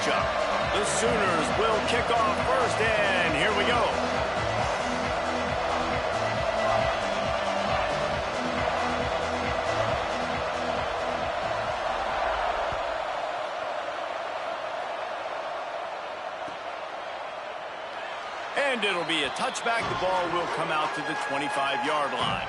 matchup. The Sooners will kick off first, and here we go. And it'll be a touchback. The ball will come out to the 25-yard line.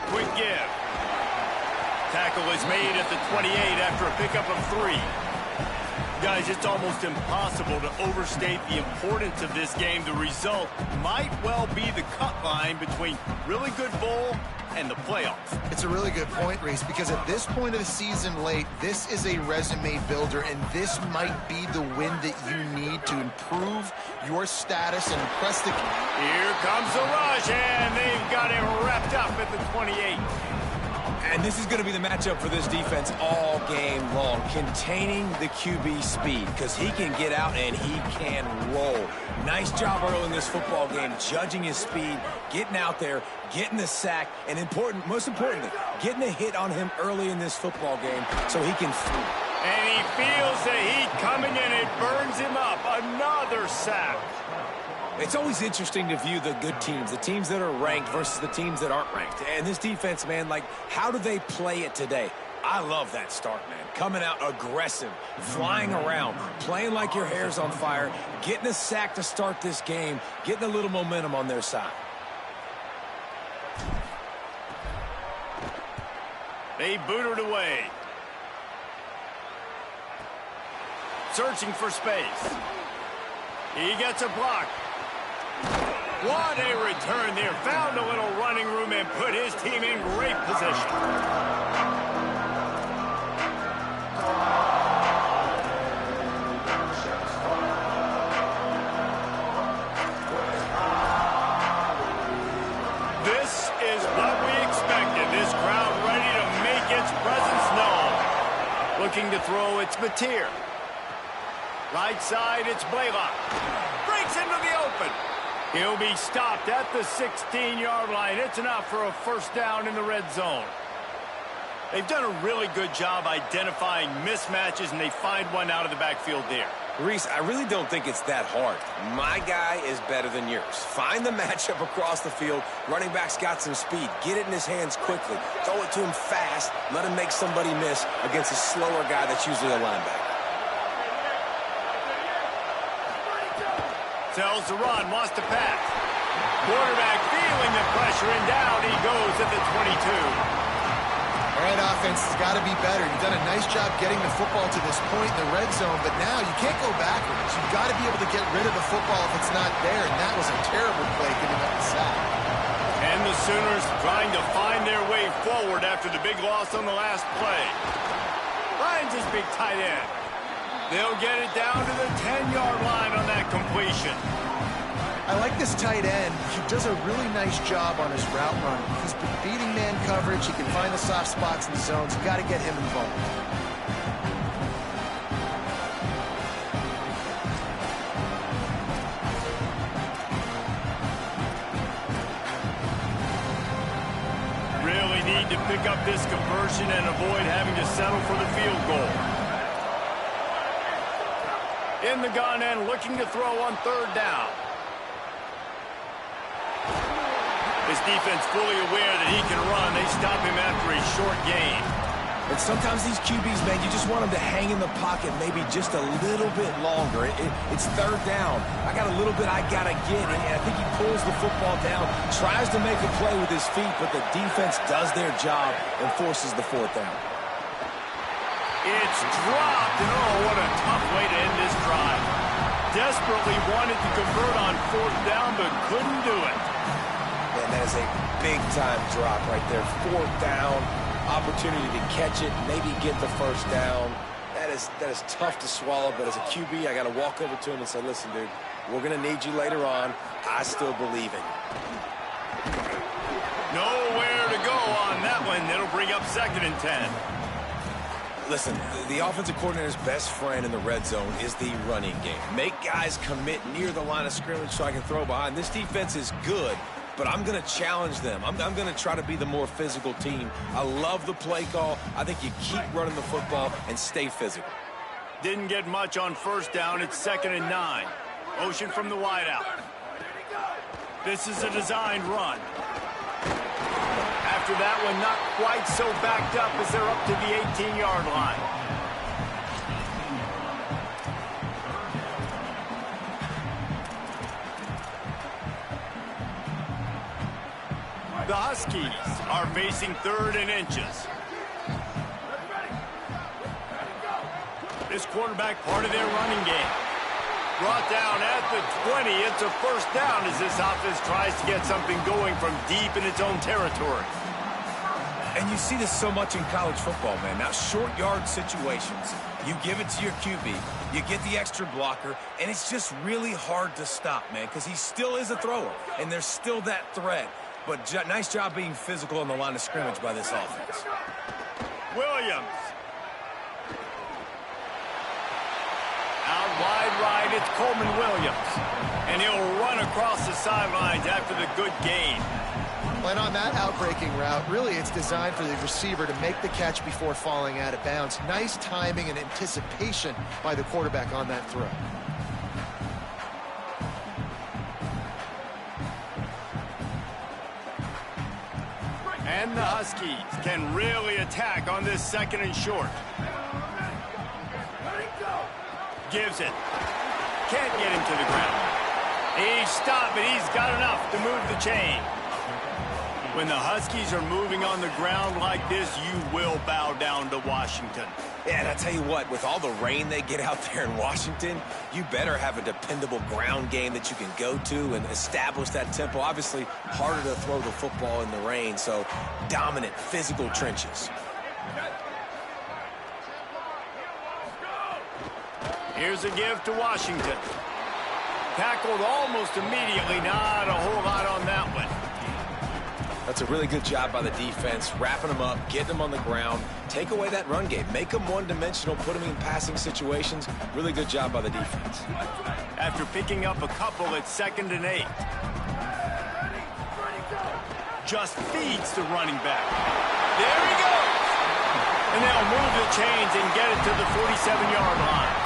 Quick give. Tackle is made at the 28 after a pickup of 3. Guys, it's almost impossible to overstate the importance of this game. The result might well be the cut line between really good bowl and the playoffs. It's a really good point, Reese, because at this point of the season late, this is a resume builder, and this might be the win that you need to improve your status and impress the... Here comes the rush, and they've got him wrapped up at the 28. And this is going to be the matchup for this defense all game long, containing the QB speed, because he can get out and he can roll. Nice job early in this football game, judging his speed, getting out there, getting the sack, and most importantly, getting a hit on him early in this football game so he can... And he feels the heat coming in. It burns him up. Another sack. It's always interesting to view the good teams, the teams that are ranked versus the teams that aren't ranked. And this defense, man, like, how do they play it today? I love that start, man. Coming out aggressive, flying around, playing like your hair's on fire, getting a sack to start this game, getting a little momentum on their side. They boot it away. Searching for space. He gets a block. What a return there. Found a little running room and put his team in great position. This is what we expected. This crowd ready to make its presence known. Looking to throw, it's Mateer. Right side, it's Blaylock. Breaks into the open. He'll be stopped at the 16-yard line. It's enough for a first down in the red zone. They've done a really good job identifying mismatches, and they find one out of the backfield there. Reese, I really don't think it's that hard. My guy is better than yours. Find the matchup across the field. Running back's got some speed. Get it in his hands quickly. Throw it to him fast. Let him make somebody miss against a slower guy that's usually a linebacker. Tells to run, wants to pass. Quarterback feeling the pressure, and down he goes at the 22. All right, offense has got to be better. You've done a nice job getting the football to this point in the red zone, but now you can't go backwards. You've got to be able to get rid of the football if it's not there, and that was a terrible play giving up the sack. And the Sooners trying to find their way forward after the big loss on the last play. Finds his big tight end. They'll get it down to the 10-yard line on that completion. I like this tight end. He does a really nice job on his route running. He's been beating man coverage. He can find the soft spots in the zones. You've got to get him involved. Really need to pick up this conversion and avoid having to settle for the field goal. In the gun and looking to throw on third down. His defense fully aware that he can run. They stop him after a short gain. And sometimes these QBs, man, you just want them to hang in the pocket maybe just a little bit longer. It's third down. I got a little bit I got to get, and I think he pulls the football down, tries to make a play with his feet, but the defense does their job and forces the fourth down. It's dropped, and oh, what a tough way to end this drive. Desperately wanted to convert on fourth down, but couldn't do it. Man, that is a big-time drop right there. Fourth down, opportunity to catch it, maybe get the first down. That is tough to swallow, but as a QB, I got to walk over to him and say, listen, dude, we're going to need you later on. I still believe in you. Nowhere to go on that one. one. It'll bring up 2nd and 10. Listen, the offensive coordinator's best friend in the red zone is the running game. Make guys commit near the line of scrimmage so I can throw behind. This defense is good, but I'm going to challenge them. I'm going to try to be the more physical team. I love the play call. I think you keep running the football and stay physical. Didn't get much on 1st down. It's 2nd and 9. Motion from the wideout. This is a designed run. After that one, not quite so backed up as they're up to the 18-yard line. The Huskies are facing 3rd and inches. This quarterback part of their running game. Brought down at the 20. It's a 1st down as this offense tries to get something going from deep in its own territory. And you see this so much in college football, man. Now, short yard situations, you give it to your QB, you get the extra blocker, and it's just really hard to stop, man, because he still is a thrower, and there's still that threat. But nice job being physical on the line of scrimmage by this offense. Williams. Out wide right, it's Coleman Williams. And he'll run across the sidelines after the good gain. And on that outbreaking route, really it's designed for the receiver to make the catch before falling out of bounds. Nice timing and anticipation by the quarterback on that throw. And the Huskies can really attack on this 2nd and short. Gives it. Can't get him to the ground. He's stopped, but he's got enough to move the chain. When the Huskies are moving on the ground like this, you will bow down to Washington. Yeah, and I tell you what, with all the rain they get out there in Washington, you better have a dependable ground game that you can go to and establish that tempo. Obviously, harder to throw the football in the rain, so dominant physical trenches. Here's a give to Washington. Tackled almost immediately. Not a whole lot on that one. That's a really good job by the defense, wrapping them up, getting them on the ground, take away that run game, make them one-dimensional, put them in passing situations. Really good job by the defense. After picking up a couple at 2nd and 8. Just feeds the running back. There he goes! And they'll move the chains and get it to the 47-yard line.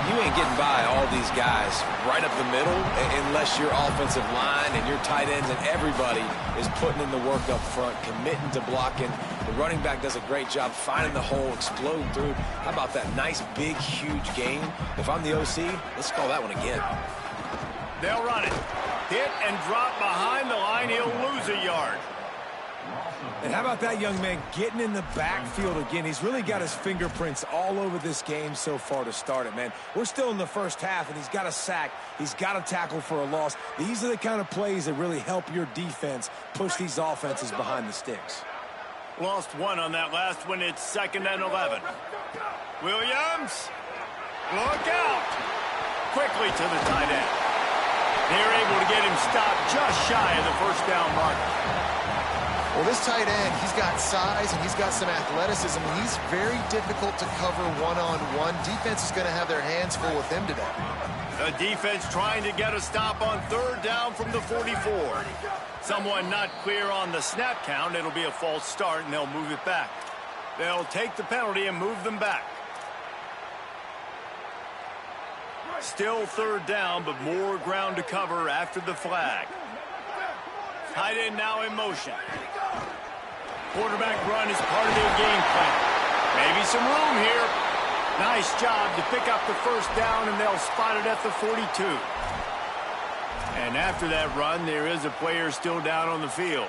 You ain't getting by all these guys right up the middle unless your offensive line and your tight ends and everybody is putting in the work up front, committing to blocking. The running back does a great job finding the hole, exploding through. How about that nice, big, huge gain? If I'm the OC, let's call that one again. They'll run it. Hit and drop behind the line. He'll lose a yard. And how about that young man getting in the backfield again? He's really got his fingerprints all over this game so far to start it, man. We're still in the 1st half, and he's got a sack. He's got a tackle for a loss. These are the kind of plays that really help your defense push these offenses behind the sticks. Lost one on that last one. It's 2nd and 11. Williams. Look out. Quickly to the tight end. They're able to get him stopped just shy of the 1st down mark. Well, this tight end, he's got size and he's got some athleticism. He's very difficult to cover one-on-one. Defense is going to have their hands full with him today. The defense trying to get a stop on 3rd down from the 44. Someone not clear on the snap count. It'll be a false start, and they'll move it back. They'll take the penalty and move them back. Still 3rd down, but more ground to cover after the flag. Tight end now in motion. Quarterback run is part of their game plan. Maybe some room here. Nice job to pick up the 1st down, and they'll spot it at the 42. And after that run, there is a player still down on the field.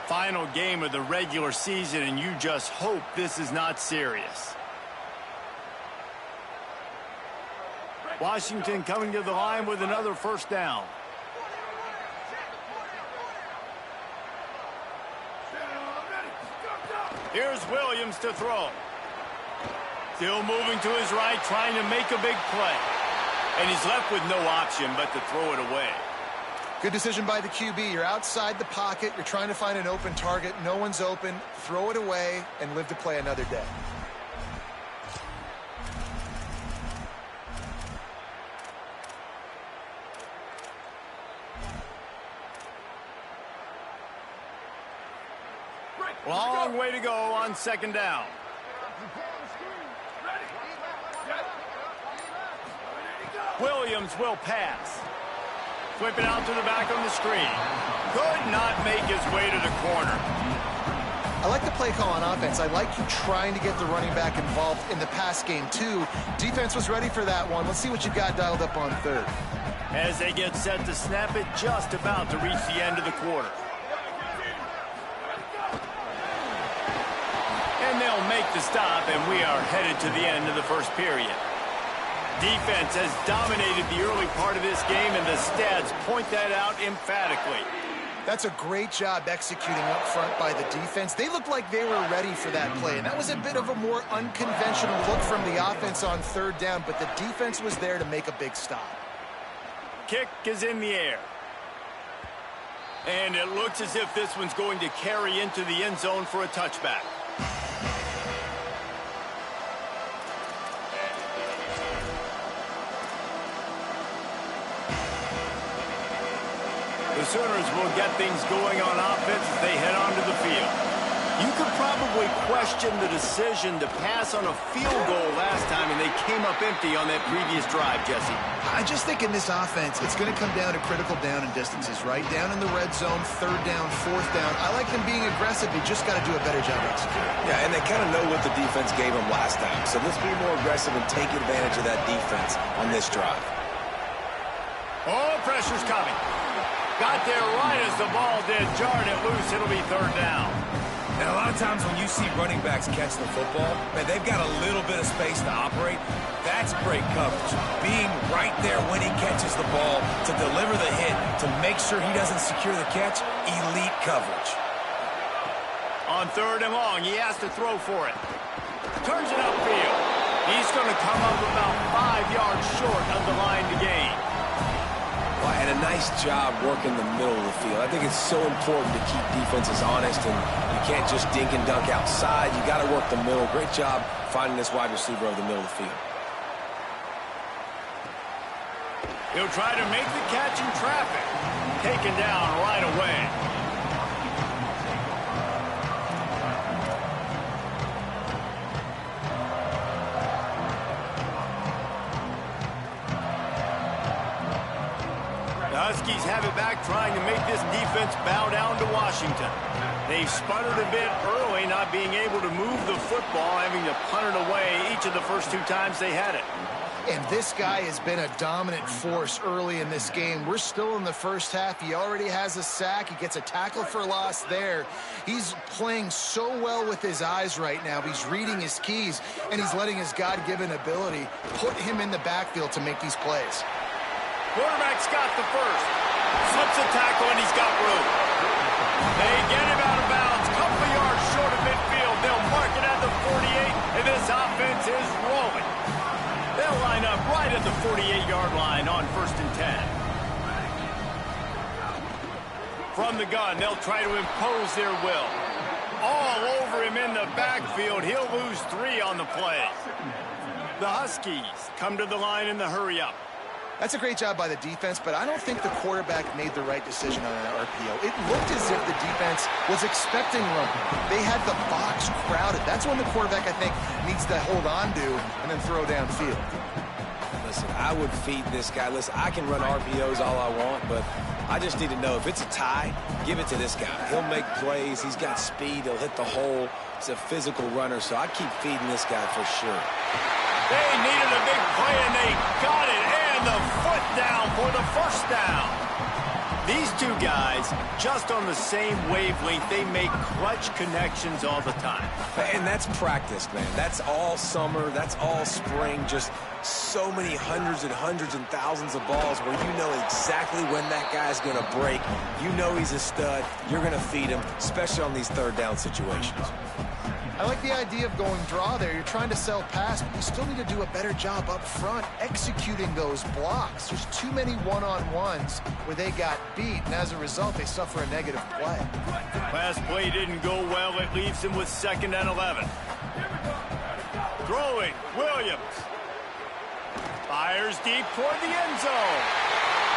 Final game of the regular season, and you just hope this is not serious. Washington coming to the line with another 1st down. Here's Williams to throw. Still moving to his right, trying to make a big play. And he's left with no option but to throw it away. Good decision by the QB. You're outside the pocket. You're trying to find an open target. No one's open. Throw it away and live to play another day. Long way to go on second down. Williams will pass. Flip it out to the back on the screen. Could not make his way to the corner. I like the play call on offense. I like you trying to get the running back involved in the pass game, too. Defense was ready for that one. Let's see what you got dialed up on third. As they get set to snap it, just about to reach the end of the quarter. And they'll make the stop, and we are headed to the end of the first period. Defense has dominated the early part of this game, and the stats point that out emphatically. That's a great job executing up front by the defense. They looked like they were ready for that play, and that was a bit of a more unconventional look from the offense on third down, but the defense was there to make a big stop. Kick is in the air. And it looks as if this one's going to carry into the end zone for a touchback. The Sooners will get things going on offense as they head onto the field. You could probably question the decision to pass on a field goal last time, and they came up empty on that previous drive, Jesse. I just think in this offense, it's going to come down to critical down and distances, right? Down in the red zone, third down, fourth down. I like them being aggressive. They just got to do a better job executing. Yeah, and they kind of know what the defense gave them last time. So let's be more aggressive and take advantage of that defense on this drive. Oh, pressure's coming. Got there right as the ball did. Jarred it loose. It'll be third down. And a lot of times when you see running backs catch the football, man, they've got a little bit of space to operate. That's great coverage. Being right there when he catches the ball to deliver the hit, to make sure he doesn't secure the catch, elite coverage. On third and long, he has to throw for it. Turns it upfield. He's going to come up about 5 yards short of the line to gain. And a nice job working the middle of the field. I think it's so important to keep defenses honest, and you can't just dink and dunk outside. You got to work the middle. Great job finding this wide receiver over the middle of the field. He'll try to make the catch in traffic. Taken down right away. Huskies have it back, trying to make this defense bow down to Washington. They've sputtered a bit early, not being able to move the football, having to punt it away each of the first 2 times they had it. And this guy has been a dominant force early in this game. We're still in the first half. He already has a sack. He gets a tackle for loss there. He's playing so well with his eyes right now. He's reading his keys, and he's letting his God-given ability put him in the backfield to make these plays. Quarterback's got the first. Slips a tackle, and he's got room. They get him out of bounds. Couple of yards short of midfield. They'll mark it at the 48, and this offense is rolling. They'll line up right at the 48-yard line on 1st and 10. From the gun, they'll try to impose their will. All over him in the backfield. He'll lose 3 on the play. The Huskies come to the line in the hurry-up. That's a great job by the defense, but I don't think the quarterback made the right decision on an RPO. It looked as if the defense was expecting run. They had the box crowded. That's when the quarterback, I think, needs to hold on to and then throw downfield. Listen, I would feed this guy. Listen, I can run RPOs all I want, but I just need to know if it's a tie, give it to this guy. He'll make plays. He's got speed. He'll hit the hole. He's a physical runner, so I'd keep feeding this guy for sure. They needed a big play, and they got it. And the foot down for the first down. These 2 guys, just on the same wavelength, they make clutch connections all the time. And that's practice, man. That's all summer. That's all spring. Just so many hundreds and thousands of balls where you know exactly when that guy's going to break. You know he's a stud. You're going to feed him, especially on these third down situations. I like the idea of going draw there. You're trying to sell pass, but you still need to do a better job up front executing those blocks. There's too many one-on-ones where they got beat, and as a result, they suffer a negative play. Last play didn't go well. It leaves him with 2nd and 11. Throwing, Williams. Fires deep toward the end zone.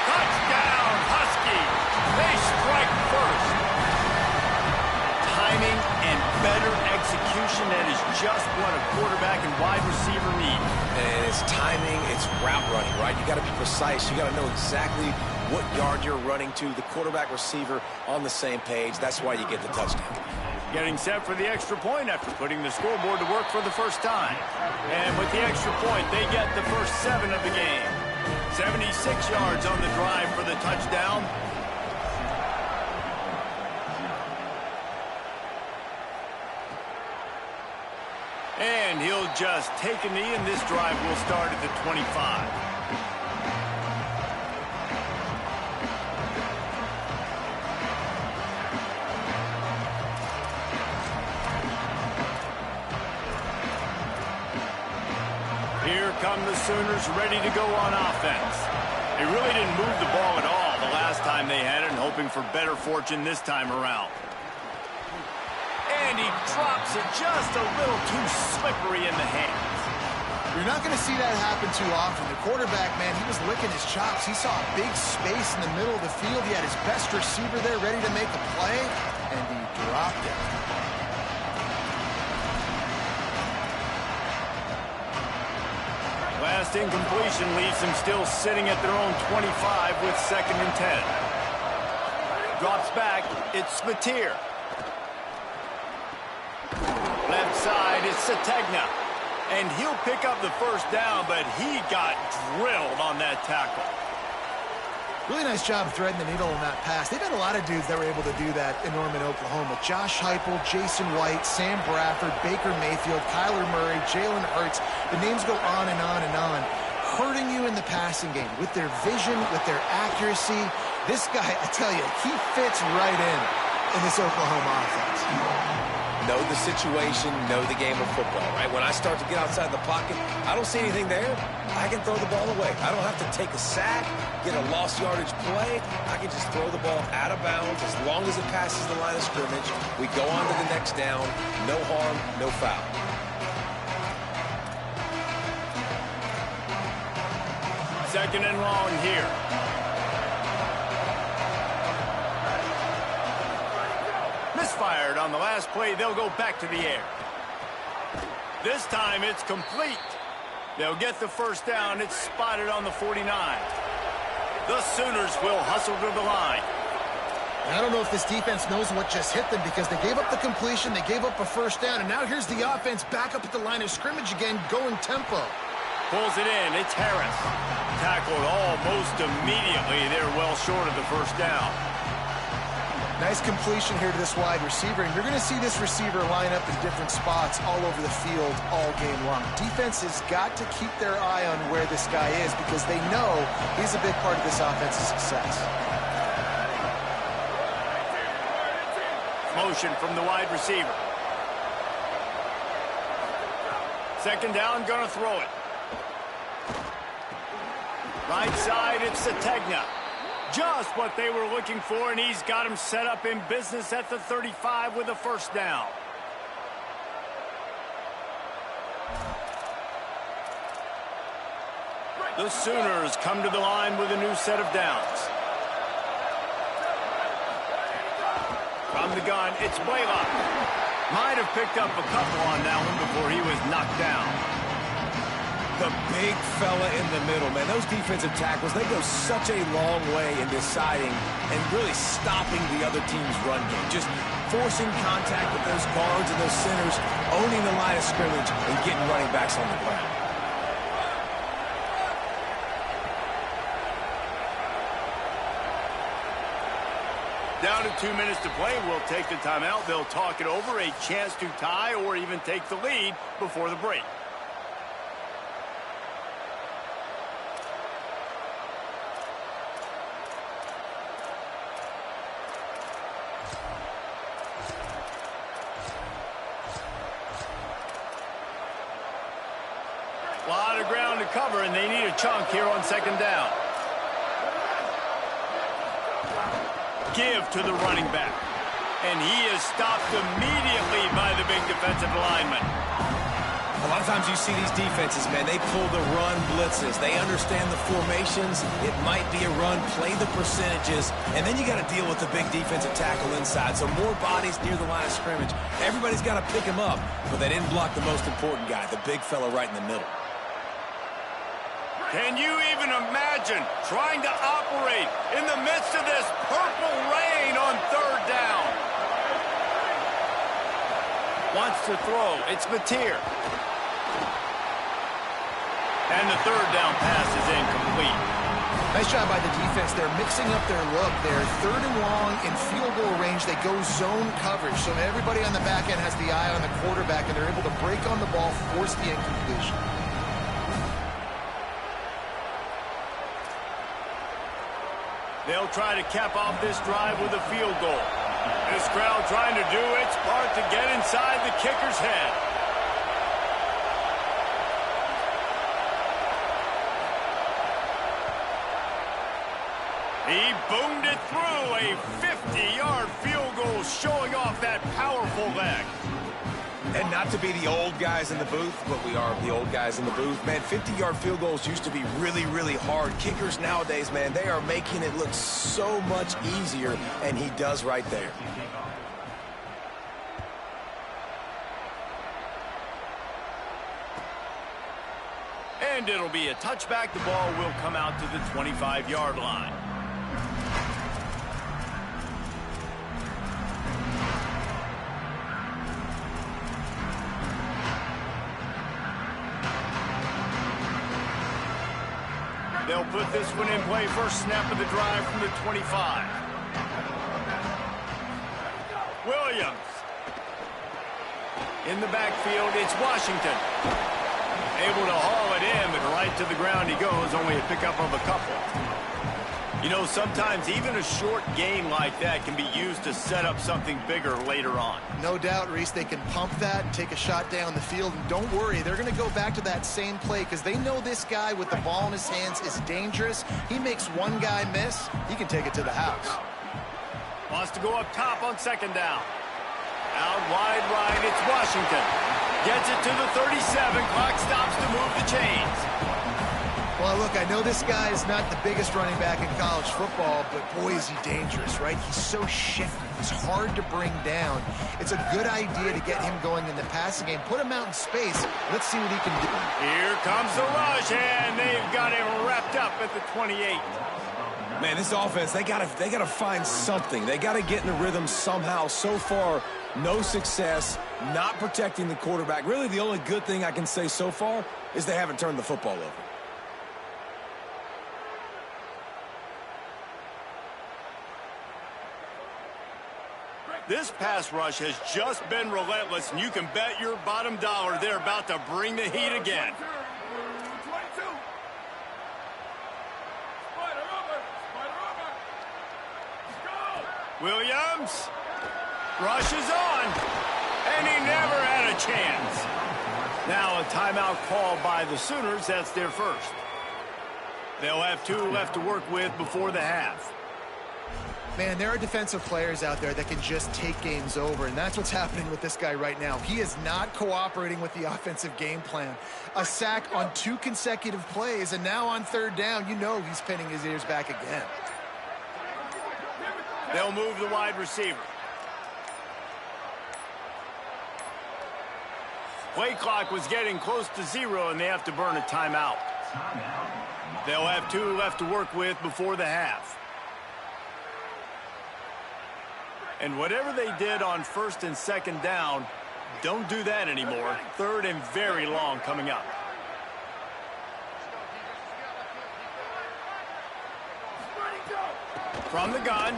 Touchdown, Huskies. They strike first. Timing and better execution, that is just what a quarterback and wide receiver need. And it's timing, it's route running, right? You got to be precise. You got to know exactly what yard you're running to. The quarterback receiver on the same page. That's why you get the touchdown. Getting set for the extra point after putting the scoreboard to work for the first time. And with the extra point, they get the first 7 of the game. 76 yards on the drive for the touchdown. And he'll just take a knee, and this drive will start at the 25. Here come the Sooners ready to go on offense. They really didn't move the ball at all the last time they had it, and hoping for better fortune this time around. And he drops it just a little too slippery in the hands. You're not going to see that happen too often. The quarterback, man, he was licking his chops. He saw a big space in the middle of the field. He had his best receiver there ready to make a play, and he dropped it. Last incompletion leaves them still sitting at their own 25 with 2nd and 10. Drops back. It's Spatier. Left side is Sategna. And he'll pick up the first down, but he got drilled on that tackle. Really nice job threading the needle on that pass. They've had a lot of dudes that were able to do that in Norman, Oklahoma. Josh Heupel, Jason White, Sam Bradford, Baker Mayfield, Kyler Murray, Jalen Hurts. The names go on and on and on. Hurting you in the passing game with their vision, with their accuracy. This guy, I tell you, he fits right in this Oklahoma offense. Know the situation, know the game of football, right? When I start to get outside the pocket, I don't see anything there. I can throw the ball away. I don't have to take a sack, get a lost yardage play. I can just throw the ball out of bounds as long as it passes the line of scrimmage. We go on to the next down. No harm, no foul. Second and long here. Misfired on the last play. They'll go back to the air. This time it's complete. They'll get the first down. It's spotted on the 49. The Sooners will hustle to the line. And I don't know if this defense knows what just hit them because they gave up the completion, they gave up a first down, and now here's the offense back up at the line of scrimmage again, going tempo. Pulls it in. It's Harris. Tackled almost immediately. They're well short of the first down. Nice completion here to this wide receiver, and you're going to see this receiver line up in different spots all over the field all game long. Defense has got to keep their eye on where this guy is because they know he's a big part of this offense's success. Motion from the wide receiver. Second down, gonna throw it. Right side, it's Sategna. Just what they were looking for, and he's got him set up in business at the 35 with a first down. The Sooners come to the line with a new set of downs. From the gun, it's Blaylock. Might have picked up a couple on that one before he was knocked down. The big fella in the middle, man. Those defensive tackles, they go such a long way in deciding and really stopping the other team's run game. Just forcing contact with those guards and those centers, owning the line of scrimmage, and getting running backs on the ground. Down to 2 minutes to play. We'll take the timeout. They'll talk it over. A chance to tie or even take the lead before the break. recover, and they need a chunk here on second down. Give to the running back. And he is stopped immediately by the big defensive lineman. A lot of times you see these defenses, man, they pull the run blitzes. They understand the formations. It might be a run, play the percentages, and then you got to deal with the big defensive tackle inside. So more bodies near the line of scrimmage. Everybody's got to pick him up, but they didn't block the most important guy, the big fella right in the middle. Can you even imagine trying to operate in the midst of this purple rain on third down? Wants to throw. It's Mateer. And the third down pass is incomplete. Nice job by the defense. They're mixing up their look. They're third and long in field goal range. They go zone coverage. So everybody on the back end has the eye on the quarterback, and they're able to break on the ball, force the incompletion. They'll try to cap off this drive with a field goal. This crowd trying to do its part to get inside the kicker's head. He boomed it through, a 50-yard field goal showing off that powerful leg. And not to be the old guys in the booth, but we are the old guys in the booth. Man, 50-yard field goals used to be really, really hard. Kickers nowadays, man, they are making it look so much easier, and he does right there. And it'll be a touchback. The ball will come out to the 25-yard line. They'll put this one in play. First snap of the drive from the 25. Williams. In the backfield, it's Washington. Able to haul it in, but right to the ground he goes. Only a pickup of a couple. You know, sometimes even a short game like that can be used to set up something bigger later on. No doubt, Reese, they can pump that and take a shot down the field. And don't worry, they're going to go back to that same play because they know this guy with the ball in his hands is dangerous. He makes one guy miss, he can take it to the house. Wants to go up top on second down. Out wide right, it's Washington. Gets it to the 37. Clock stops to move the chains. Well, look, I know this guy is not the biggest running back in college football, but boy, is he dangerous, right? He's so shifty. He's hard to bring down. It's a good idea to get him going in the passing game. Put him out in space. Let's see what he can do. Here comes the rush, and they've got him wrapped up at the 28. Man, this offense, they gotta find something. They gotta get in a rhythm somehow. So far, no success, not protecting the quarterback. Really, the only good thing I can say so far is they haven't turned the football over. This pass rush has just been relentless, and you can bet your bottom dollar they're about to bring the heat again. Williams rushes on, and he never had a chance. Now a timeout called by the Sooners. That's their first. They'll have 2 left to work with before the half. Man, there are defensive players out there that can just take games over, and that's what's happening with this guy right now. He is not cooperating with the offensive game plan. A sack on 2 consecutive plays, and now on third down, you know he's pinning his ears back again. They'll move the wide receiver. Play clock was getting close to 0, and they have to burn a timeout. They'll have 2 left to work with before the half. And whatever they did on first and second down, don't do that anymore. Third and very long coming up. From the gun.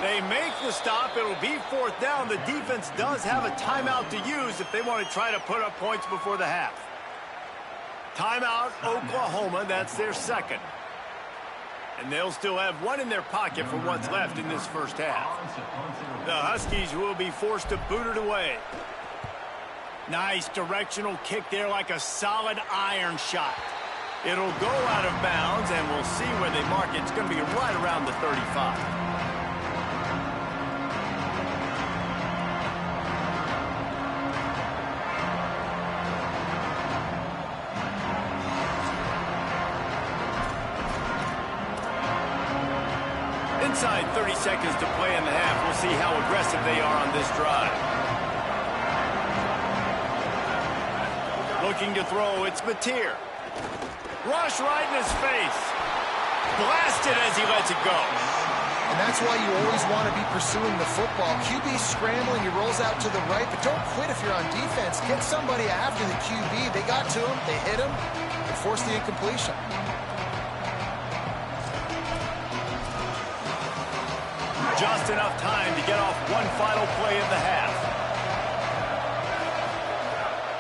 They make the stop. It'll be fourth down. The defense does have a timeout to use if they want to try to put up points before the half. Timeout, Oklahoma. That's their second. And they'll still have 1 in their pocket for what's left in this first half. The Huskies will be forced to boot it away. Nice directional kick there like a solid iron shot. It'll go out of bounds, and we'll see where they mark it. It's going to be right around the 35. Inside 30 seconds to play in the half. We'll see how aggressive they are on this drive. Looking to throw, it's Mateer. Rush right in his face. Blasted as he lets it go. And that's why you always want to be pursuing the football. QB's scrambling, he rolls out to the right, but don't quit if you're on defense. Get somebody after the QB. They got to him, they hit him, and forced the incompletion. Just enough time to get off one final play of the half.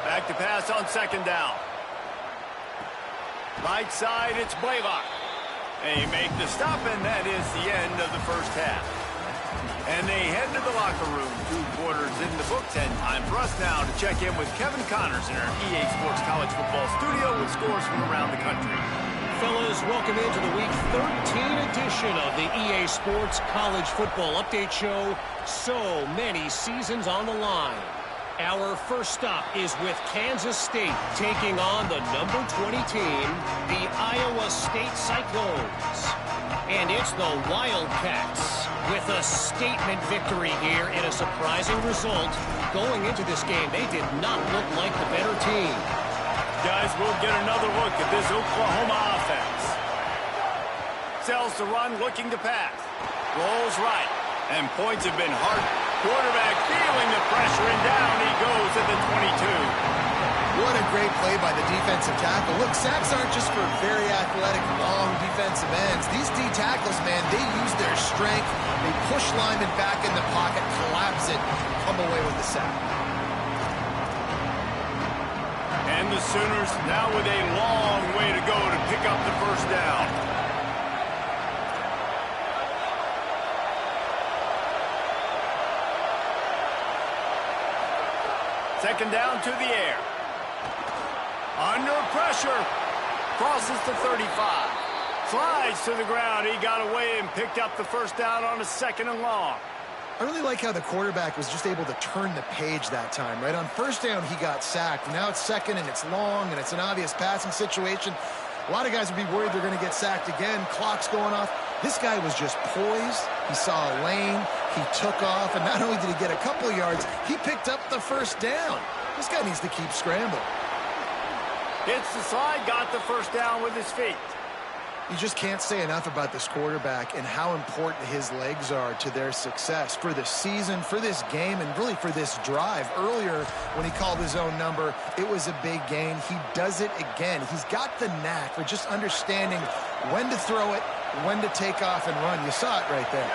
Back to pass on second down. Right side, it's Blaylock. They make the stop, and that is the end of the first half. And they head to the locker room. 2 quarters in the books, and time for us now to check in with Kevin Connors in our EA Sports College Football studio with scores from around the country. Fellas, welcome into the Week 13 edition of the EA Sports College Football Update Show. So many seasons on the line. Our first stop is with Kansas State taking on the number 20 team, the Iowa State Cyclones. And it's the Wildcats with a statement victory here in a surprising result. Going into this game, they did not look like the better team. Guys, we'll get another look at this Oklahoma offense. Sells to run, looking to pass. Rolls right, and points have been hard. Quarterback feeling the pressure, and down he goes at the 22. What a great play by the defensive tackle. Look, sacks aren't just for very athletic, long defensive ends. These D tackles, man, they use their strength. They push linemen back in the pocket, collapse it, come away with the sack. And the Sooners now with a long way to go to pick up the first down. Second down to the air. Under pressure. Crosses the 35. Slides to the ground. He got away and picked up the first down on a second and long. I really like how the quarterback was just able to turn the page that time, right? On first down, he got sacked. Now it's second, and it's long, and it's an obvious passing situation. A lot of guys would be worried they're going to get sacked again. Clock's going off. This guy was just poised. He saw a lane. He took off, and not only did he get a couple yards, he picked up the first down. This guy needs to keep scrambling. Hits the slide, got the first down with his feet. You just can't say enough about this quarterback and how important his legs are to their success for the season, for this game, and really for this drive. Earlier, when he called his own number, it was a big gain. He does it again. He's got the knack for just understanding when to throw it, when to take off and run. You saw it right there.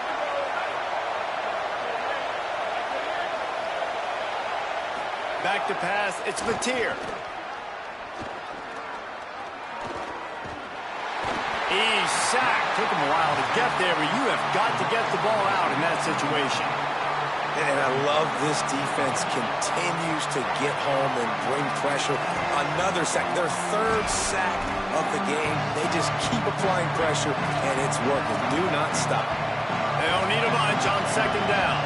Back to pass, it's Mateer. He's sacked. Took him a while to get there, but you have got to get the ball out in that situation. And I love this defense continues to get home and bring pressure. Another sack, their third sack of the game. They just keep applying pressure, and it's working. Do not stop. They don't need a bunch on second down.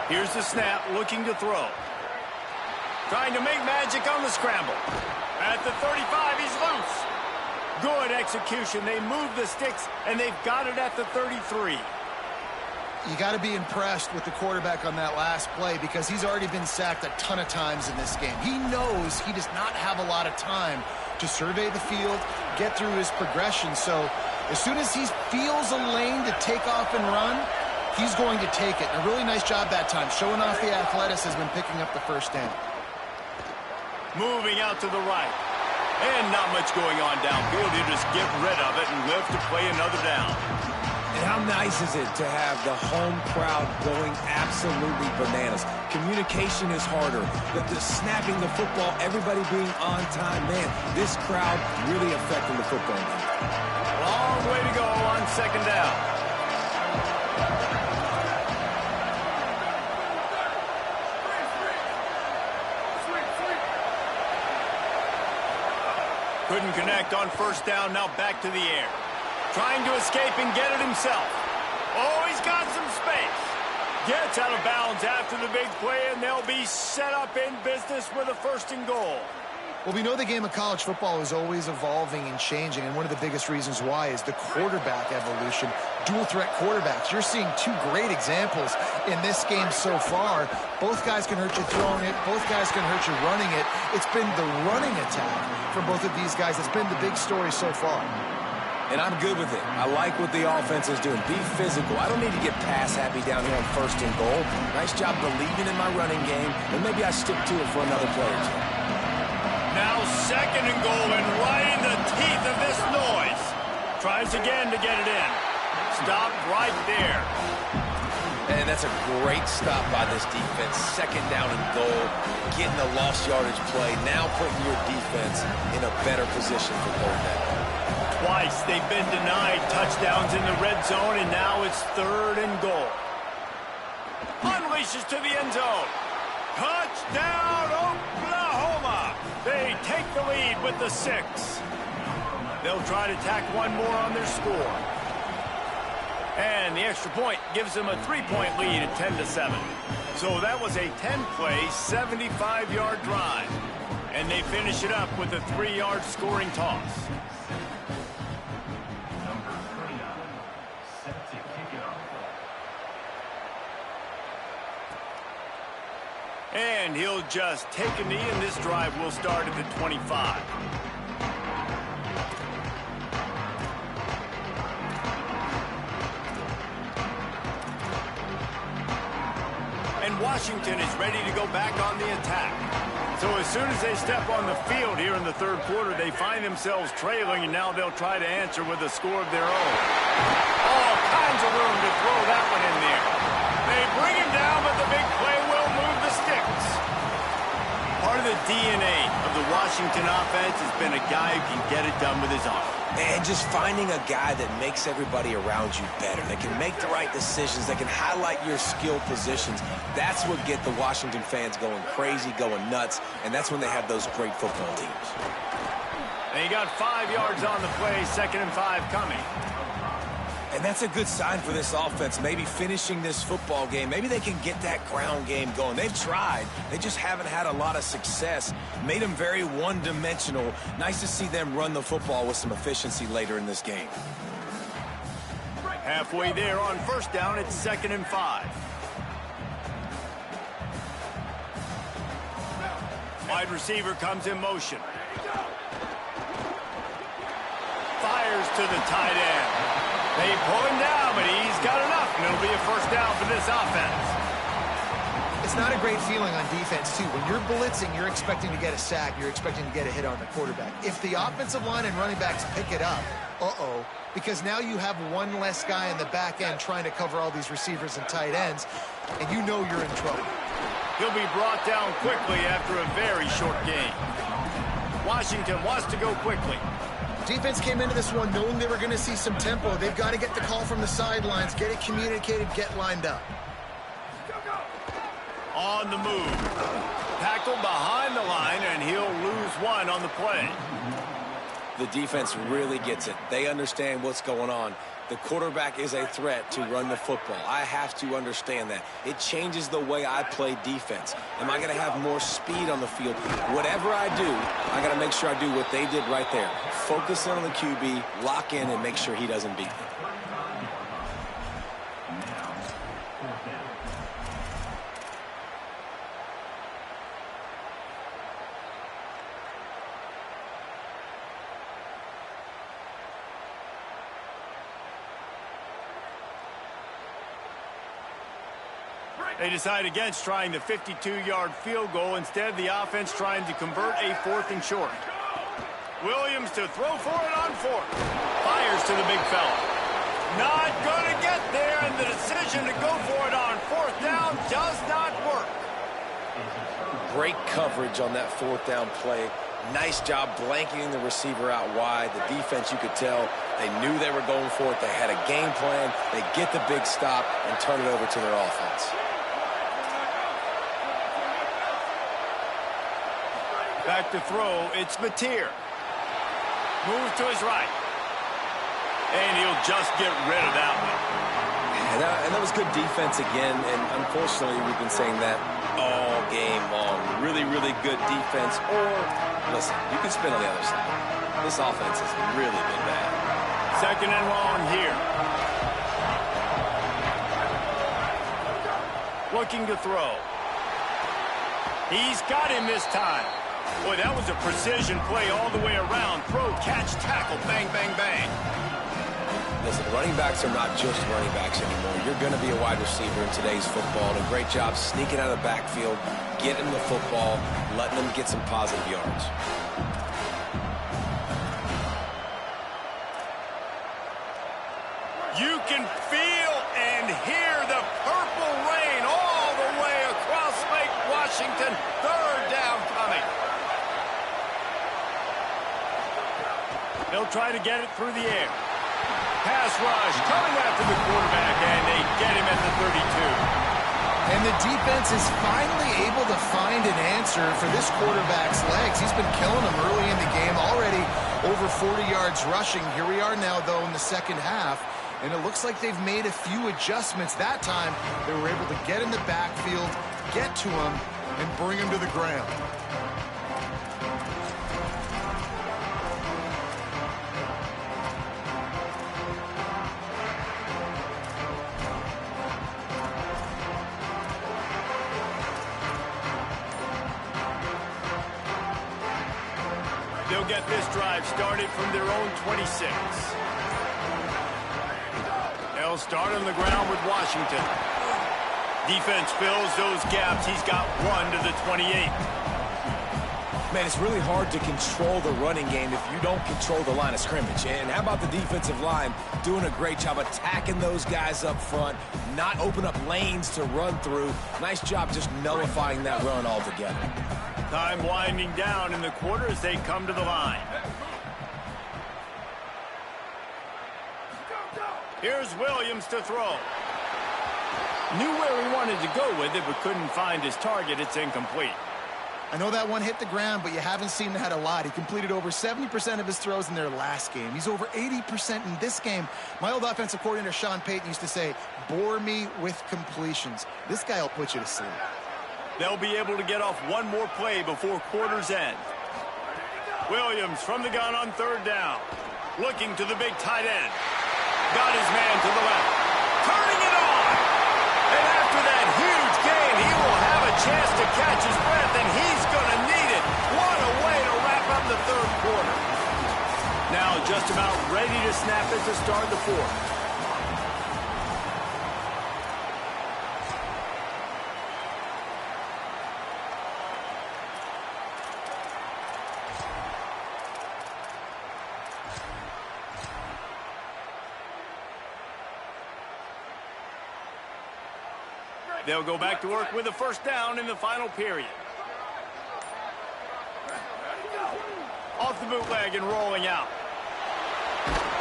Here's the snap, looking to throw. Trying to make magic on the scramble. At the 35, he's loose. Good execution. They move the sticks, and they've got it at the 33. You got to be impressed with the quarterback on that last play because he's already been sacked a ton of times in this game. He knows he does not have a lot of time to survey the field, get through his progression. So as soon as he feels a lane to take off and run, he's going to take it. And a really nice job that time, showing off the athleticism and picking up the first down. Moving out to the right. And not much going on downfield. You just get rid of it and live to play another down. And how nice is it to have the home crowd going absolutely bananas? Communication is harder. The snapping the football, everybody being on time. Man, this crowd really affecting the football game. Long way to go on second down. Couldn't connect on first down, now back to the air. Trying to escape and get it himself. Oh, he's got some space. Gets out of bounds after the big play, and they'll be set up in business with a 1st and goal. Well, we know the game of college football is always evolving and changing, and one of the biggest reasons why is the quarterback evolution. Dual-threat quarterbacks. You're seeing 2 great examples in this game so far. Both guys can hurt you throwing it. Both guys can hurt you running it. It's been the running attack from both of these guys that's been the big story so far. And I'm good with it. I like what the offense is doing. Be physical. I don't need to get pass happy down here on 1st and goal. Nice job believing in my running game, and maybe I stick to it for another play or 2. Now 2nd and goal, and right in the teeth of this noise. Tries again to get it in. Stopped right there. And that's a great stop by this defense. 2nd down and goal, getting a lost yardage play, now putting your defense in a better position for 3rd down. Twice they've been denied touchdowns in the red zone, and now it's 3rd and goal. Unleashes to the end zone. Touchdown, Oklahoma! They take the lead with the 6. They'll try to tack one more on their score. And the extra point gives them a 3-point lead at 10-7. So that was a 10-play, 75-yard drive. And they finish it up with a 3-yard scoring toss. And he'll just take a knee, and this drive will start at the 25. And Washington is ready to go back on the attack. So as soon as they step on the field here in the 3rd quarter, they find themselves trailing, and now they'll try to answer with a score of their own. All kinds of room to throw that one in there. They bring him down, but the big play will move the sticks. Part of the DNA of the Washington offense has been a guy who can get it done with his arm. And just finding a guy that makes everybody around you better, that can make the right decisions, that can highlight your skill positions. That's what get the Washington fans going crazy, going nuts, and that's when they have those great football teams. And he got 5 yards on the play, 2nd and 5 coming. And that's a good sign for this offense, maybe finishing this football game. Maybe they can get that ground game going. They've tried. They just haven't had a lot of success. Made them very one-dimensional. Nice to see them run the football with some efficiency later in this game. Halfway there on 1st down, it's 2nd and 5. Wide receiver comes in motion. Fires to the tight end. They pull him down, but he's got enough, and it'll be a 1st down for this offense. It's not a great feeling on defense, too. When you're blitzing, you're expecting to get a sack. You're expecting to get a hit on the quarterback. If the offensive line and running backs pick it up, because now you have one less guy in the back end trying to cover all these receivers and tight ends, and you know you're in trouble. He'll be brought down quickly after a very short game. Washington wants to go quickly. Defense came into this one knowing they were going to see some tempo. They've got to get the call from the sidelines, get it communicated, get lined up. On the move. Tackled behind the line, and he'll lose one on the play. The defense really gets it. They understand what's going on. The quarterback is a threat to run the football. I have to understand that. It changes the way I play defense. Am I going to have more speed on the field? Whatever I do, I got to make sure I do what they did right there. Focus in on the QB, lock in, and make sure he doesn't beat me. They decide against trying the 52-yard field goal. Instead, the offense trying to convert a 4th and short. Williams to throw for it on 4th. Fires to the big fella. Not going to get there, and the decision to go for it on 4th down does not work. Great coverage on that 4th down play. Nice job blanketing the receiver out wide. The defense, you could tell, they knew they were going for it. They had a game plan. They get the big stop and turn it over to their offense. Back to throw, it's Mateer. Move to his right. And he'll just get rid of that one. And that was good defense again, and unfortunately we've been saying that all game long. Really, really good defense. Or, listen, you can spin on the other side. This offense has really been bad. Second and long here. Looking to throw. He's got him this time. Boy, that was a precision play all the way around. Throw, catch, tackle, bang, bang, bang. Listen, running backs are not just running backs anymore. You're going to be a wide receiver in today's football. And a great job sneaking out of the backfield, getting the football, letting them get some positive yards. You can feel and hear the purple rain all the way across Lake Washington. Third down coming. They'll try to get it through the air. Pass rush coming after the quarterback, and they get him at the 32. And the defense is finally able to find an answer for this quarterback's legs. He's been killing them early in the game, already over 40 yards rushing. Here we are now, though, in the second half, and it looks like they've made a few adjustments. That time, they were able to get in the backfield, get to him, and bring him to the ground. They'll get this drive started from their own 26. They'll start on the ground with Washington. Defense fills those gaps. He's got one to the 28. Man, it's really hard to control the running game if you don't control the line of scrimmage. And how about the defensive line doing a great job attacking those guys up front, not open up lanes to run through. Nice job just nullifying that run altogether. Time winding down in the quarter as they come to the line. Here's Williams to throw. Knew where he wanted to go with it, but couldn't find his target. It's incomplete. I know that one hit the ground, but you haven't seen that a lot. He completed over 70% of his throws in their last game. He's over 80% in this game. My old offensive coordinator, Sean Payton, used to say, bore me with completions. This guy will put you to sleep. They'll be able to get off one more play before quarter's end. Williams from the gun on third down. Looking to the big tight end. Got his man to the left. Turning it on. And after that huge gain, he will have a chance to catch his breath, and he's going to need it. What a way to wrap up the third quarter. Now just about ready to snap it to start the fourth. They'll go back to work with a first down in the final period. Off the bootleg and rolling out.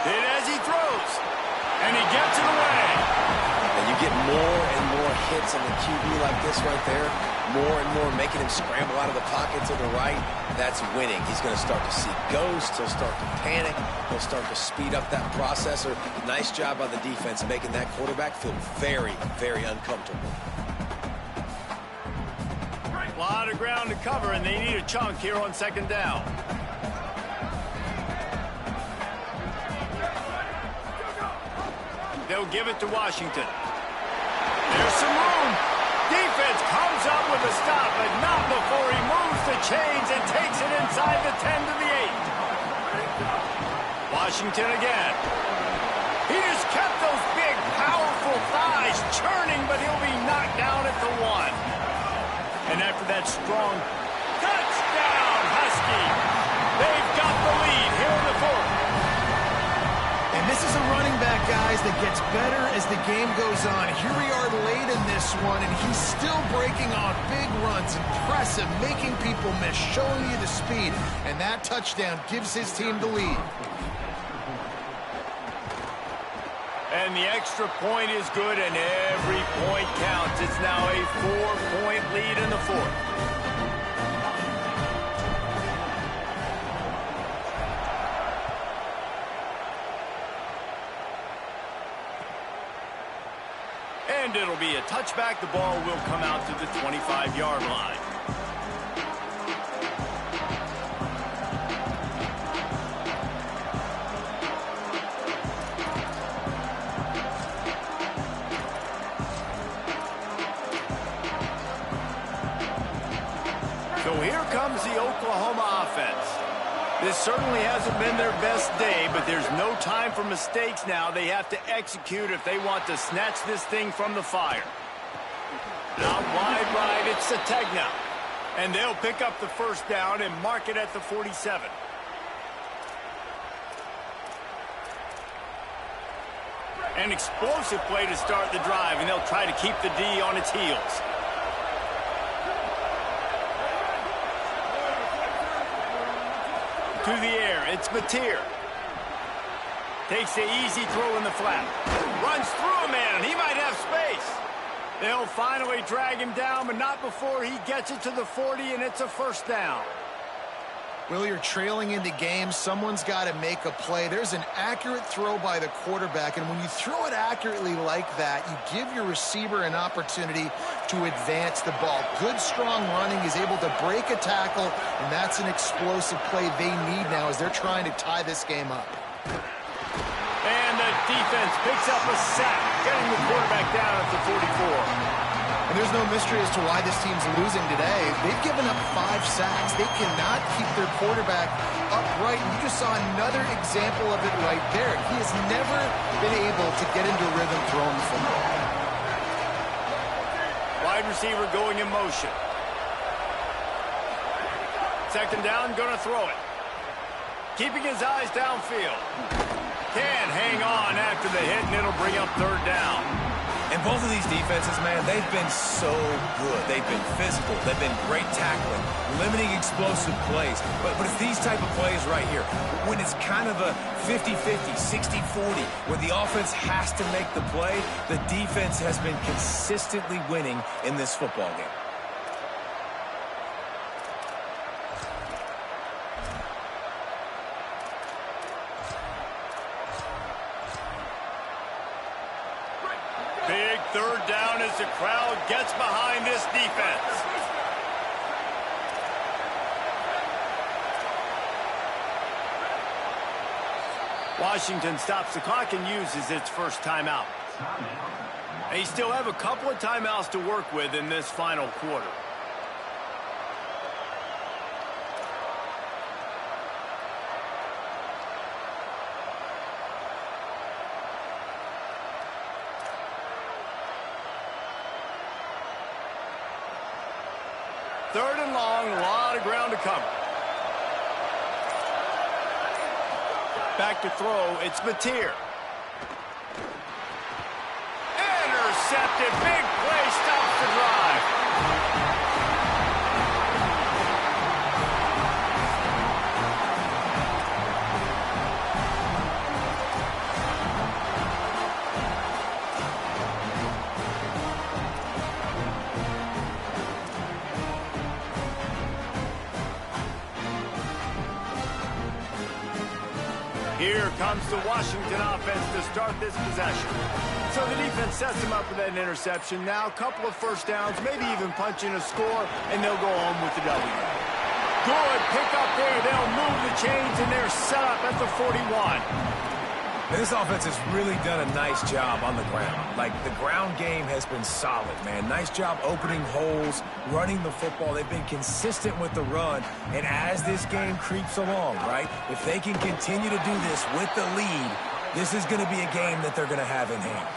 Hit as he throws. And he gets it away. And you get more and more hits on the QB like this right there. More and more making him scramble out of the pocket to the right. That's winning. He's going to start to see ghosts. He'll start to panic. He'll start to speed up that processor. Nice job by the defense making that quarterback feel very, very uncomfortable. A lot of ground to cover, and they need a chunk here on second down. They'll give it to Washington. There's some room. Defense comes up with a stop, but not before he moves the chains and takes it inside the 10 to the 8. Washington again. He just kept those big, powerful thighs churning, but he'll be knocked down at the 1. And after that strong touchdown, Husky. They've got the lead here in the fourth. And this is a running back, guys, that gets better as the game goes on. Here we are late in this one, and he's still breaking off big runs. Impressive, making people miss, showing you the speed. And that touchdown gives his team the lead. And the extra point is good, and every point counts. It's now a 4-point lead in the fourth. and it'll be a touchback. The ball will come out to the 25-yard line. So here comes the Oklahoma offense. This certainly hasn't been their best day, but there's no time for mistakes now. They have to execute if they want to snatch this thing from the fire. Out wide right, it's Sategna. And they'll pick up the first down and mark it at the 47. An explosive play to start the drive, and they'll try to keep the D on its heels. To the air, it's Mateer. Takes the easy throw in the flat. Runs through a man, and he might have space. They'll finally drag him down, but not before he gets it to the 40, and it's a first down. Will, you're trailing into games. Someone's got to make a play. There's an accurate throw by the quarterback, and when you throw it accurately like that, you give your receiver an opportunity to advance the ball. Good, strong running. He's able to break a tackle, and that's an explosive play they need now as they're trying to tie this game up. And the defense picks up a sack, getting the quarterback down at the 44. And there's no mystery as to why this team's losing today. They've given up 5 sacks. They cannot keep their quarterback upright. And you just saw another example of it right there. He has never been able to get into rhythm throwing the football. Wide receiver going in motion. Second down, going to throw it. Keeping his eyes downfield. Can hang on after the hit, and it'll bring up third down. And both of these defenses, man, they've been so good. They've been physical. They've been great tackling, limiting explosive plays. But it's these type of plays right here, when it's kind of a 50-50, 60-40, where the offense has to make the play, the defense has been consistently winning in this football game. Big third down as the crowd gets behind this defense. Washington stops the clock and uses its first timeout. They still have a couple of timeouts to work with in this final quarter. Third and long, a lot of ground to cover. Back to throw, it's Mateer. Intercepted, big play, stops the drive. Here comes the Washington offense to start this possession. So the defense sets them up with that interception. Now a couple of first downs, maybe even punching a score, and they'll go home with the W. Good pick up there. They'll move the chains, and they're set up at the 41. And this offense has really done a nice job on the ground. Like, the ground game has been solid, man. Nice job opening holes, running the football. They've been consistent with the run. And as this game creeps along, right, if they can continue to do this with the lead, this is going to be a game that they're going to have in hand.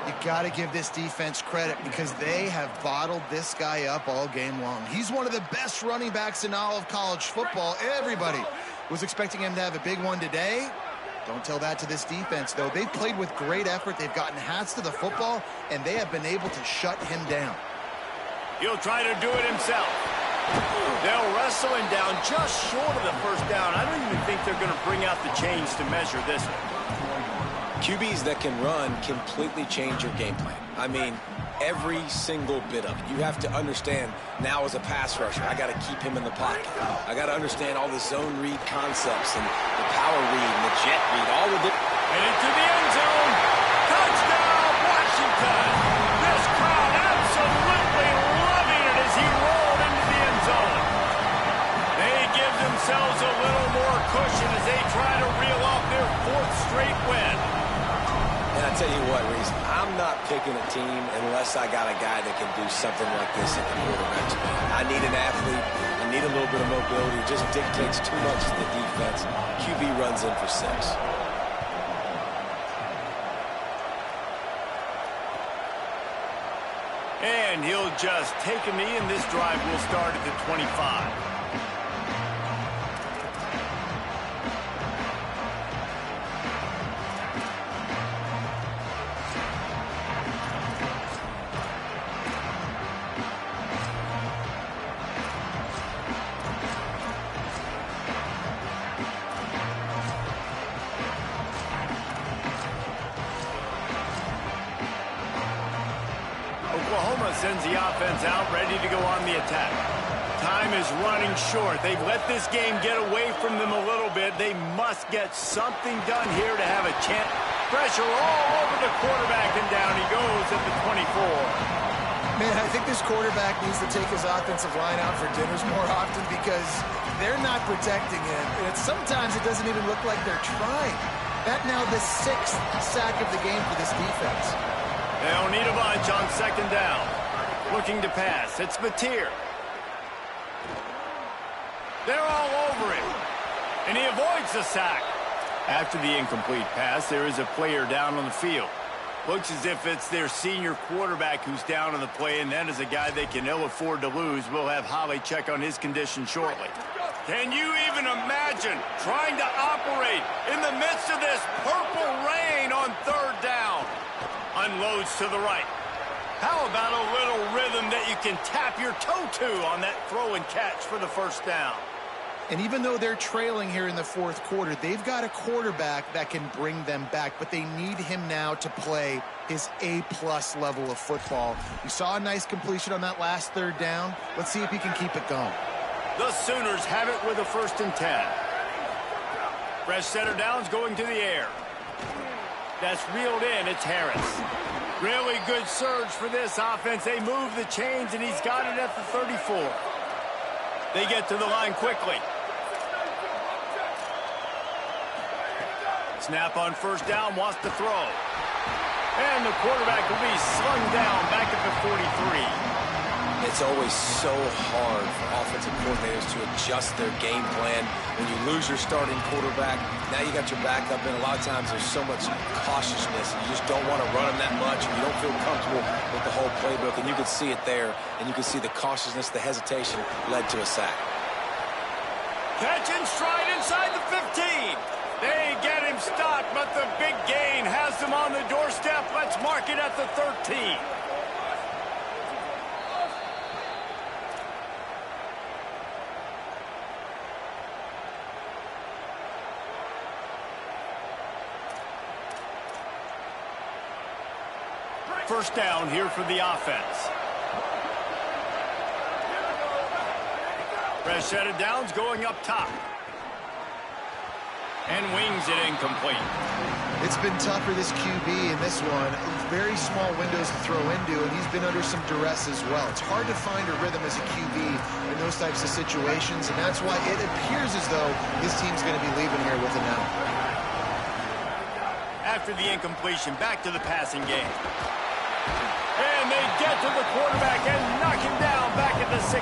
You got to give this defense credit because they have bottled this guy up all game long. He's one of the best running backs in all of college football. Everybody was expecting him to have a big one today. Don't tell that to this defense, though. They've played with great effort. They've gotten hats to the football, and they have been able to shut him down. He'll try to do it himself. They'll wrestle him down just short of the first down. I don't even think they're going to bring out the chains to measure this one. QBs that can run completely change your game plan. I mean, every single bit of it. You have to understand now as a pass rusher, I got to keep him in the pocket. I got to understand all the zone read concepts and the power read and the jet read, all of it. And into the end zone. Touchdown, Washington. unless I got a guy that can do something like this at the quarterback to me. I need an athlete. I need a little bit of mobility. It just dictates too much to the defense. QB runs in for 6. And he'll just take a knee, and this drive will start at the 25. Oklahoma sends the offense out, ready to go on the attack. Time is running short. They've let this game get away from them a little bit. They must get something done here to have a chance. Pressure all over the quarterback, and down he goes at the 24. Man, I think this quarterback needs to take his offensive line out for dinners more often because they're not protecting him. And sometimes it doesn't even look like they're trying. That now the 6th sack of the game for this defense. They don't need a bunch on second down. Looking to pass. It's Mateer. They're all over him. And he avoids the sack. After the incomplete pass, there is a player down on the field. Looks as if it's their senior quarterback who's down on the play, and that is a guy they can ill afford to lose. We'll have Holly check on his condition shortly. Can you even imagine trying to operate in the midst of this purple rain on third down? Unloads to the right. How about a little rhythm that you can tap your toe to on that throw and catch for the first down? And even though they're trailing here in the 4th quarter, they've got a quarterback that can bring them back, but they need him now to play his A-plus level of football. We saw a nice completion on that last third down. Let's see if he can keep it going. The Sooners have it with a 1st and 10. Fresh center downs going to the air. That's reeled in. It's Harris. Really good surge for this offense. They move the chains, and he's got it at the 34. They get to the line quickly. Snap on first down, wants to throw. And the quarterback will be slung down back at the 43. It's always so hard for offensive coordinators to adjust their game plan. When you lose your starting quarterback, now you got your backup, and a lot of times there's so much cautiousness. You just don't want to run them that much, or you don't feel comfortable with the whole playbook, and you can see it there, and you can see the cautiousness, the hesitation led to a sack. Catch in stride inside the 15. They get him stopped, but the big gain has them on the doorstep. Let's mark it at the 13. First down here for the offense. Fresh set of downs going up top. And wings it incomplete. It's been tough for this QB in this one. Very small windows to throw into, and he's been under some duress as well. It's hard to find a rhythm as a QB in those types of situations, and that's why it appears as though his team's going to be leaving here with an out. After the incompletion, back to the passing game. And they get to the quarterback and knock him down back at the 16.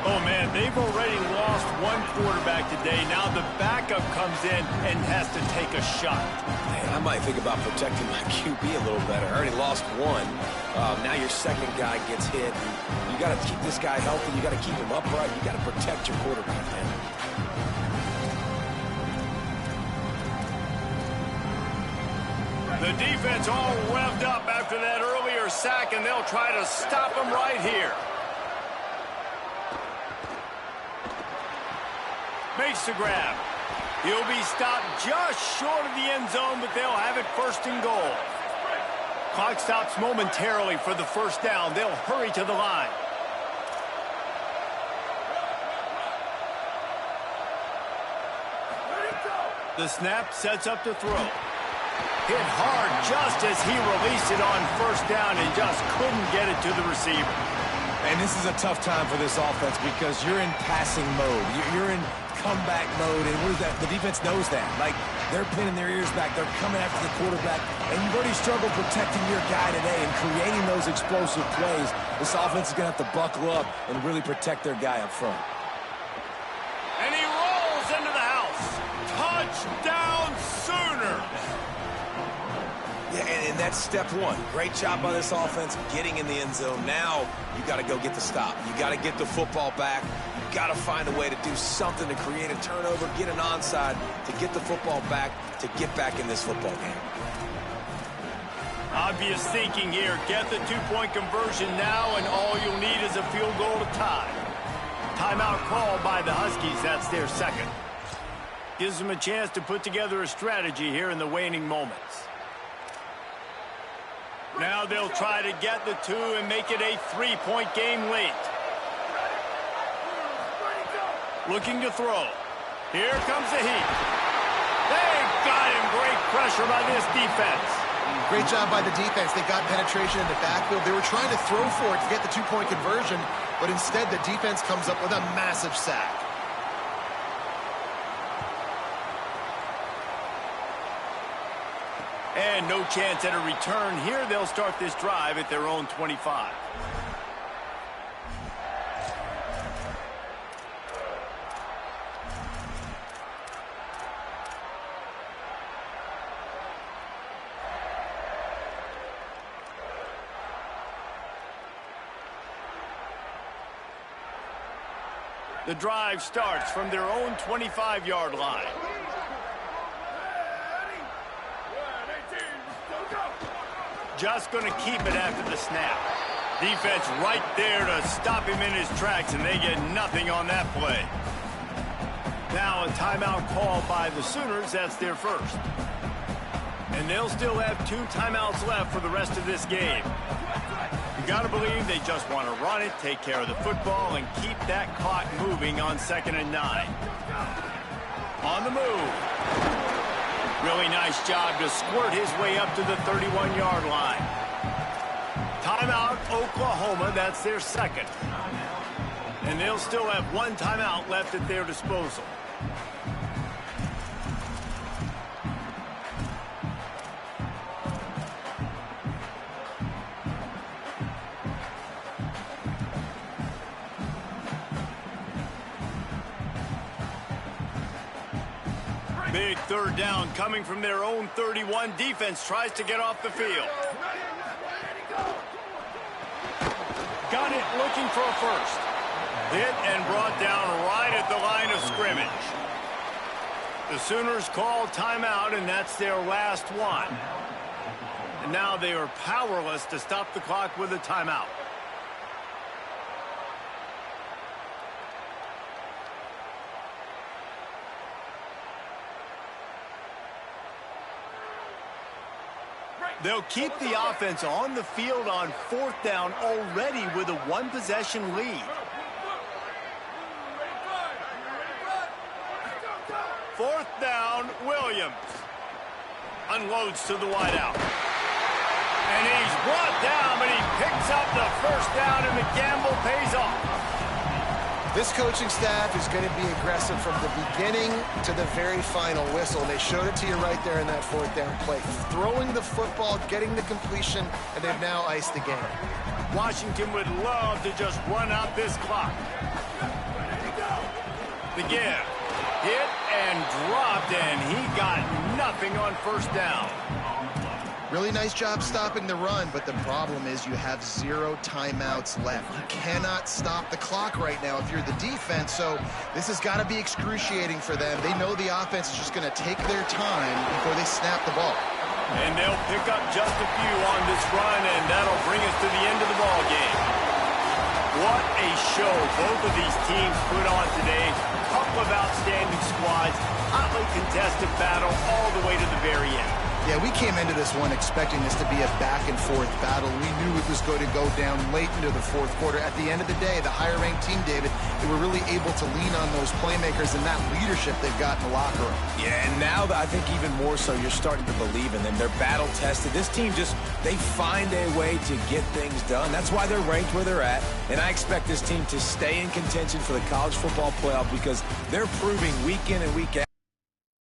Oh, man, they've already lost one quarterback today. Now the backup comes in and has to take a shot. Man, I might think about protecting my QB a little better. I already lost one. Now your second guy gets hit. You got to keep this guy healthy. You got to keep him upright. You got to protect your quarterback, man. The defense all revved up after that earlier sack, and they'll try to stop him right here. Makes the grab. He'll be stopped just short of the end zone, but they'll have it 1st and goal. Clock stops momentarily for the first down. They'll hurry to the line. The snap sets up to throw. Hit hard just as he released it on first down and just couldn't get it to the receiver. And this is a tough time for this offense because you're in passing mode. You're in comeback mode, and what is that? The defense knows that. Like, They're pinning their ears back. They're coming after the quarterback. And you've already struggled protecting your guy today and creating those explosive plays. This offense is going to have to buckle up and really protect their guy up front. And he rolls into the house. Touchdown Sooners! Yeah, and that's step one. Great job by this offense getting in the end zone. Now you got to go get the stop. You got to get the football back. You got to find a way to do something to create a turnover, get an onside, to get the football back, to get back in this football game. Obvious thinking here. Get the two-point conversion now, and all you'll need is a field goal to tie. Timeout called by the Huskies. That's their second. Gives them a chance to put together a strategy here in the waning moments. Now they'll try to get the two and make it a three-point game late. Looking to throw. Here comes the heat. They've got him. Great pressure by this defense. Great job by the defense. They got penetration in the backfield. They were trying to throw for it to get the two-point conversion, but instead the defense comes up with a massive sack. And no chance at a return here. They'll start this drive at their own 25. The drive starts from their own 25-yard line. Just going to keep it after the snap. Defense right there to stop him in his tracks, and they get nothing on that play. Now a timeout called by the Sooners. That's their first. And they'll still have 2 timeouts left for the rest of this game. You got to believe they just want to run it, take care of the football, and keep that clock moving on 2nd and 9. On the move. Really nice job to squirt his way up to the 31-yard line. Timeout, Oklahoma. That's their second. And they'll still have 1 timeout left at their disposal. Big third down coming from their own 31. Defense tries to get off the field. Got it looking for a first. Hit and brought down right at the line of scrimmage. The Sooners call timeout, and that's their last one. And now they are powerless to stop the clock with a timeout. They'll keep the offense on the field on 4th down already with a 1-possession lead. 4th down, Williams. Unloads to the wideout. And he's brought down, but he picks up the first down, and the gamble pays off. This coaching staff is going to be aggressive from the beginning to the very final whistle. They showed it to you right there in that 4th down play. Throwing the football, getting the completion, and they've now iced the game. Washington would love to just run out this clock. The give. Hit and dropped, and he got nothing on 1st down. Really nice job stopping the run, but the problem is you have 0 timeouts left. You cannot stop the clock right now if you're the defense, so this has got to be excruciating for them. They know the offense is just going to take their time before they snap the ball. And they'll pick up just a few on this run, and that'll bring us to the end of the ball game. What a show both of these teams put on today. Couple of outstanding squads, hotly contested battle all the way to the very end. Yeah, we came into this one expecting this to be a back-and-forth battle. We knew it was going to go down late into the 4th quarter. At the end of the day, the higher-ranked team, David, they were really able to lean on those playmakers and that leadership they've got in the locker room. Yeah, and now I think even more so, you're starting to believe in them. They're battle-tested. This team they find a way to get things done. That's why they're ranked where they're at. And I expect this team to stay in contention for the college football playoff because they're proving week in and week out